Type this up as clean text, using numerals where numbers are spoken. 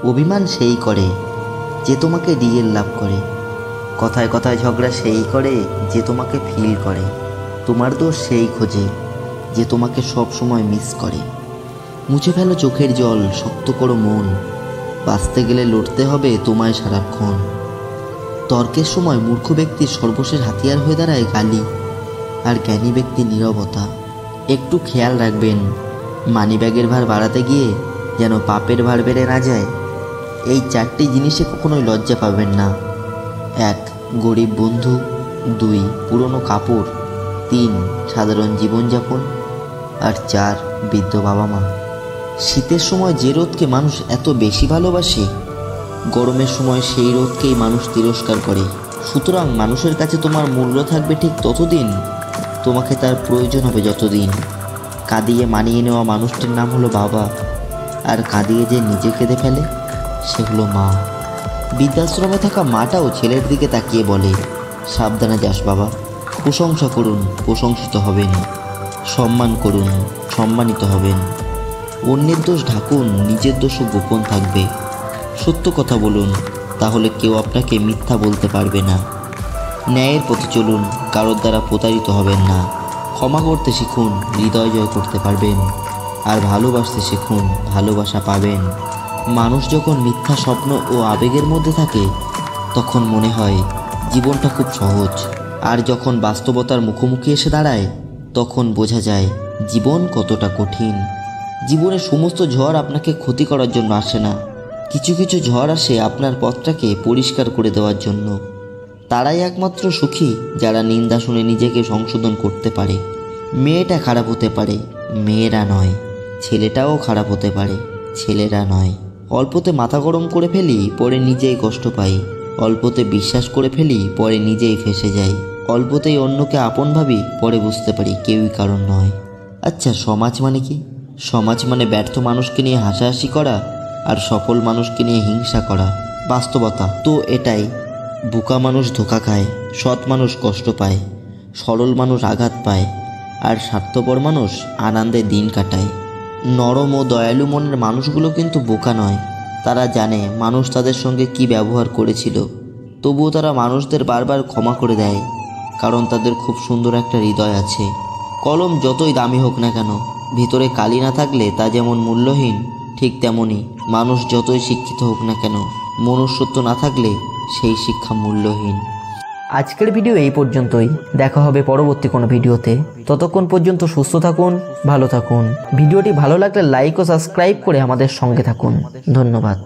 অভিমান সেই করে যে তোমাকে রিয়েল লাভ করে। কথায় কথায় ঝগড়া সেই করে যে তোমাকে ফিল করে। তোমার দোষ সেই খোঁজে যে তোমাকে সব সময় মিস করে। মুছে ফেলো চোখের জল, শক্ত করো মন, বাঁচতে গেলে লড়তে হবে তোমায় সারাক্ষণ। তর্কের সময় মূর্খ ব্যক্তির সর্বশেষ হাতিয়ার হয়ে দাঁড়ায় গালি, আর জ্ঞানী ব্যক্তির নীরবতা। একটু খেয়াল রাখবেন, মানিব্যাগের ভার বাড়াতে গিয়ে যেন পাপের ভার বেড়ে না যায়। এই 4টি জিনিসে কখনোই লজ্জা পাবেন না। 1. গরিব বন্ধু। 2. পুরনো কাপড়। 3. সাধারণ জীবনযাপন। আর 4. বৃদ্ধ বাবা মা। শীতের সময় যে রোদকে মানুষ এত বেশি ভালোবাসে, গরমের সময় সেই রোদকেই মানুষ তিরস্কার করে। সুতরাং মানুষের কাছে তোমার মূল্য থাকবে ঠিক ততদিন, তোমাকে তার প্রয়োজন হবে যতদিন। কাঁদিয়ে মানিয়ে নেওয়া মানুষটির নাম হলো বাবা, আর কাঁদিয়ে যে নিজে কেঁদে ফেলে সে হলো মা। বৃদ্ধাশ্রমে থাকা মাটাও ছেলের দিকে তাকিয়ে বলে, সাবধানে যাস বাবা। প্রশংসা করুন, প্রশংসিত হবেন। সম্মান করুন, সম্মানিত হবেন। অন্যের দোষ ঢাকুন, নিজের দোষও গোপন থাকবে। সত্য কথা বলুন, তাহলে কেউ আপনাকে মিথ্যা বলতে পারবে না। ন্যায়ের পথে চলুন, কারোর দ্বারা প্রতারিত হবেন না। ক্ষমা করতে শিখুন, হৃদয় জয় করতে পারবেন। আর ভালোবাসতে শিখুন, ভালোবাসা পাবেন। মানুষ যখন মিথ্যা স্বপ্ন ও আবেগের মধ্যে থাকে তখন মনে হয় জীবনটা খুব সহজ, আর যখন বাস্তবতার মুখোমুখি এসে দাঁড়ায় তখন বোঝা যায় জীবন কতটা কঠিন। জীবনের সমস্ত ঝড় আপনাকে ক্ষতি করার জন্য আসে না, কিছু কিছু ঝড় আসে আপনার পথটাকে পরিষ্কার করে দেওয়ার জন্য। তারাই একমাত্র সুখী যারা নিন্দা শুনে নিজেকে সংশোধন করতে পারে। মেয়েটা খারাপ হতে পারে, মেয়েরা নয়। ছেলেটাও খারাপ হতে পারে, ছেলেরা নয়। অল্পতে মাথা গরম করে ফেলি, পরে নিজেই কষ্ট পাই। অল্পতে বিশ্বাস করে ফেলি, পরে নিজেই ফেঁসে যাই। অল্পতেই অন্যকে আপন ভাবি, পরে বুঝতে পারি কেউই কারণ নয়। আচ্ছা, সমাজ মানে কি? সমাজ মানে ব্যর্থ মানুষকে নিয়ে হাসাহাসি করা আর সফল মানুষকে নিয়ে হিংসা করা। বাস্তবতা তো এটাই। বোকা মানুষ ধোঁকা খায়, সৎ মানুষ কষ্ট পায়, সরল মানুষ আঘাত পায়, আর স্বার্থপর মানুষ আনন্দে দিন কাটায়। নরম ও দয়ালু মনের মানুষগুলো কিন্তু বোকা নয়। তারা জানে মানুষ তাদের সঙ্গে কি ব্যবহার করেছিল, তবুও তারা মানুষদের বারবার ক্ষমা করে দেয়, কারণ তাদের খুব সুন্দর একটা হৃদয় আছে। কলম যতই দামি হোক না কেন, ভিতরে কালি না থাকলে তা যেমন মূল্যহীন, ঠিক তেমনই মানুষ যতই শিক্ষিত হোক না কেন, মনুষ্যত্ব না থাকলে সেই শিক্ষা মূল্যহীন। আজকের ভিডিও এই পর্যন্তই। দেখা হবে পরবর্তী কোনো ভিডিওতে। ততক্ষণ পর্যন্ত সুস্থ থাকুন, ভালো থাকুন। ভিডিওটি ভালো লাগলে লাইক ও সাবস্ক্রাইব করে আমাদের সঙ্গে থাকুন। ধন্যবাদ।